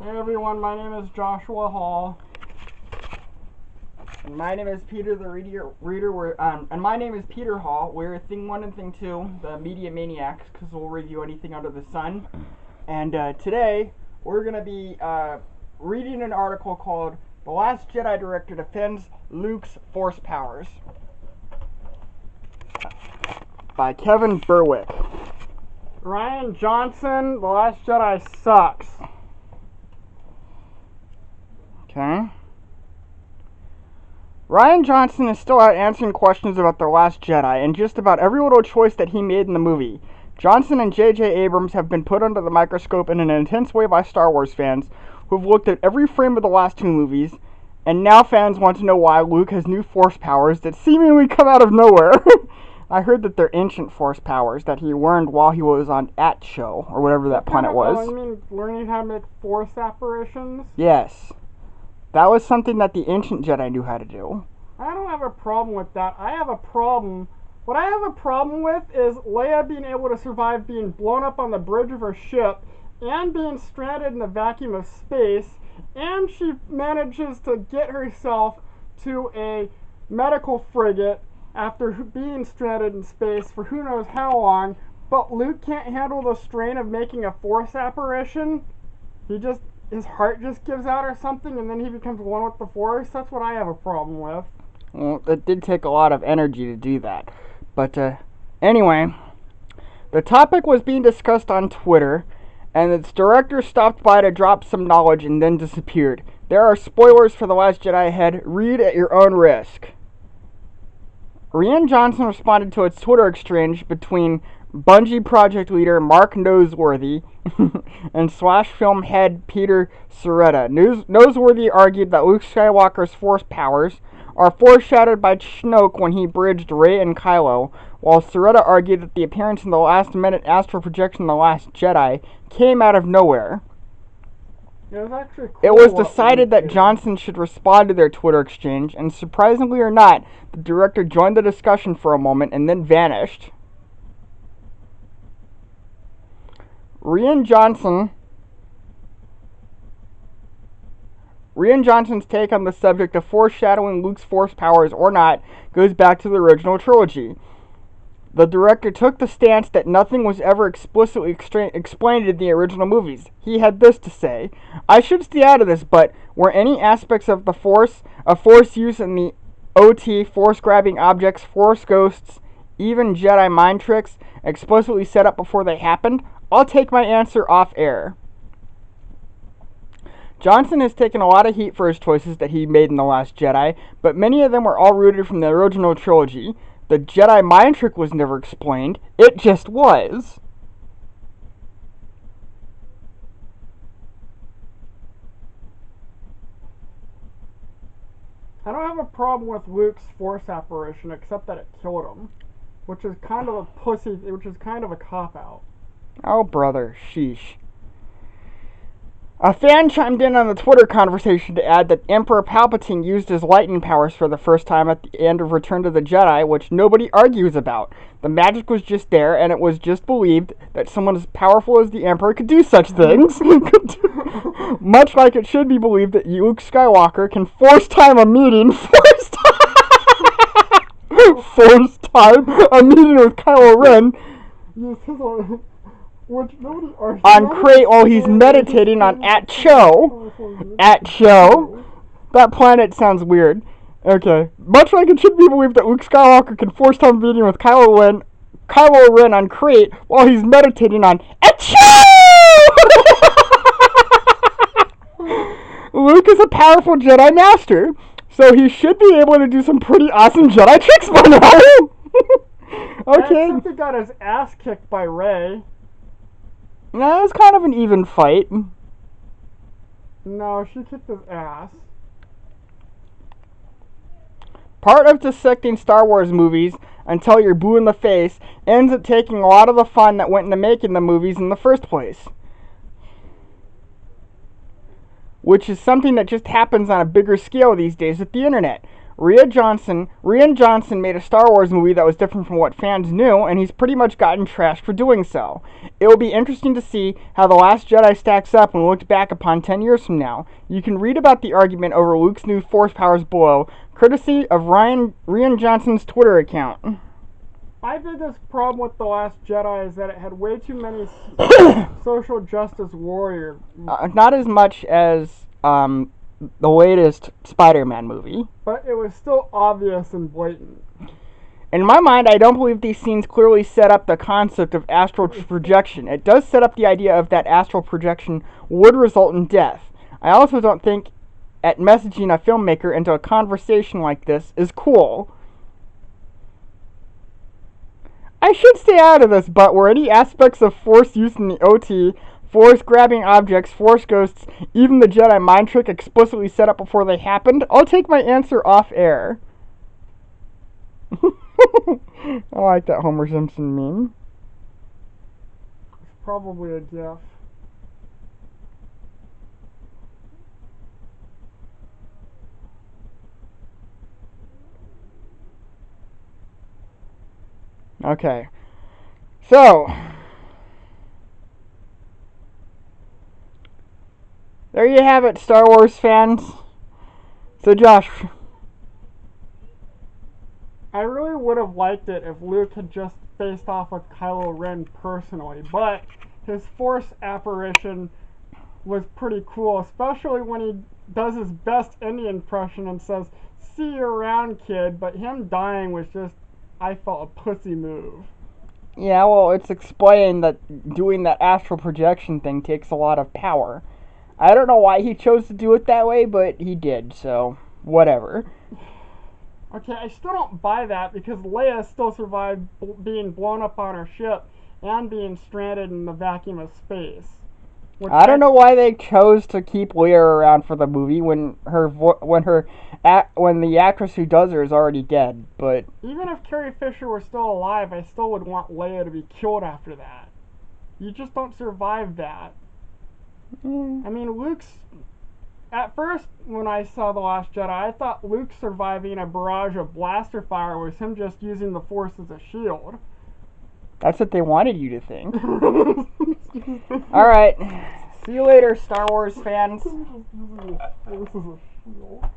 Hey everyone, my name is Joshua Hall. And my name is Peter the Reader. And my name is Peter Hall. We're Thing 1 and Thing 2, the Media Maniacs, because we'll review anything under the sun. And today, we're going to be reading an article called The Last Jedi Director Defends Luke's Force Powers by Kevin Berwick. Rian Johnson, The Last Jedi sucks. Okay. Rian Johnson is still out answering questions about The Last Jedi and just about every little choice that he made in the movie. Johnson and J.J. Abrams have been put under the microscope in an intense way by Star Wars fans who have looked at every frame of the last two movies, and now fans want to know why Luke has new force powers that seemingly come out of nowhere. I heard that they're ancient force powers that he learned while he was on At Show, or whatever that planet was. Oh, you mean learning how to make force apparitions? Yes. That was something that the ancient Jedi knew how to do. I don't have a problem with that. What I have a problem with is Leia being able to survive being blown up on the bridge of her ship and being stranded in the vacuum of space, and she manages to get herself to a medical frigate after being stranded in space for who knows how long, but Luke can't handle the strain of making a force apparition. His heart just gives out or something, and then he becomes one with the Force. That's what I have a problem with. Well, it did take a lot of energy to do that. But, anyway, the topic was being discussed on Twitter, and its director stopped by to drop some knowledge and then disappeared. There are spoilers for The Last Jedi ahead. Read at your own risk. Rian Johnson responded to its Twitter exchange between Bungie project leader Mark Noseworthy and Slash film head Peter Serretta. Noseworthy argued that Luke Skywalker's force powers are foreshadowed by Snoke when he bridged Rey and Kylo, while Serretta argued that the appearance in the last-minute astral projection The Last Jedi came out of nowhere. It was decided that Johnson should respond to their Twitter exchange, and surprisingly or not, the director joined the discussion for a moment and then vanished. Rian Johnson's take on the subject of foreshadowing Luke's force powers or not goes back to the original trilogy. The director took the stance that nothing was ever explicitly explained in the original movies. He had this to say: "I should stay out of this, but were any aspects of the force use in the OT, force-grabbing objects, force ghosts, even Jedi mind tricks, explicitly set up before they happened? I'll take my answer off air." Johnson has taken a lot of heat for his choices that he made in The Last Jedi, but many of them were all rooted from the original trilogy. The Jedi mind trick was never explained. It just was. I don't have a problem with Luke's force apparition, except that it killed him, which is kind of a cop-out. Oh, brother, sheesh. A fan chimed in on the Twitter conversation to add that Emperor Palpatine used his lightning powers for the first time at the end of Return to the Jedi, which nobody argues about. The magic was just there, and it was just believed that someone as powerful as the Emperor could do such things. Much like it should be believed that Luke Skywalker can force time a meeting with Kylo Ren on Crate while he's meditating on At Show. That planet sounds weird. Okay. Much like it should be believed that Luke Skywalker can force time meeting with Kylo Ren on Crate while he's meditating on At Show. Luke is a powerful Jedi Master, so he should be able to do some pretty awesome Jedi tricks by now. Okay. Except he got his ass kicked by Rey. No, it was kind of an even fight. No, she kicked his ass. Part of dissecting Star Wars movies until you're blue in the face ends up taking a lot of the fun that went into making the movies in the first place. Which is something that just happens on a bigger scale these days with the internet. Rian Johnson made a Star Wars movie that was different from what fans knew, and he's pretty much gotten trashed for doing so. It will be interesting to see how The Last Jedi stacks up when looked back upon 10 years from now. You can read about the argument over Luke's new Force powers below, courtesy of Rian Johnson's Twitter account. My biggest problem with The Last Jedi is that it had way too many social justice warriors. Not as much as the latest Spider-Man movie. But it was still obvious and blatant. In my mind, I don't believe these scenes clearly set up the concept of astral projection. It does set up the idea of that astral projection would result in death. I also don't think that messaging a filmmaker into a conversation like this is cool. I should stay out of this, but were any aspects of Force use in the OT, Force grabbing objects, Force ghosts, even the Jedi mind trick explicitly set up before they happened? I'll take my answer off air. I like that Homer Simpson meme. It's probably a GIF. Okay. So, there you have it, Star Wars fans. So, Josh, I really would have liked it if Luke had just faced off with Kylo Ren personally, but his Force apparition was pretty cool, especially when he does his best Indian impression and says, "See you around, kid," but him dying was just, I felt, a pussy move. yeah, well, it's explained that doing that astral projection thing takes a lot of power. I don't know why he chose to do it that way, but he did, so whatever. Okay, I still don't buy that because Leia still survived being blown up on her ship and being stranded in the vacuum of space. I don't know why they chose to keep Leia around for the movie when the actress who does her is already dead. But even if Carrie Fisher were still alive, I still would want Leia to be killed after that. You just don't survive that. I mean, Luke's... At first, when I saw The Last Jedi, I thought Luke surviving a barrage of blaster fire was him just using the Force as a shield. That's what they wanted you to think. Alright. See you later, Star Wars fans. This is a shield.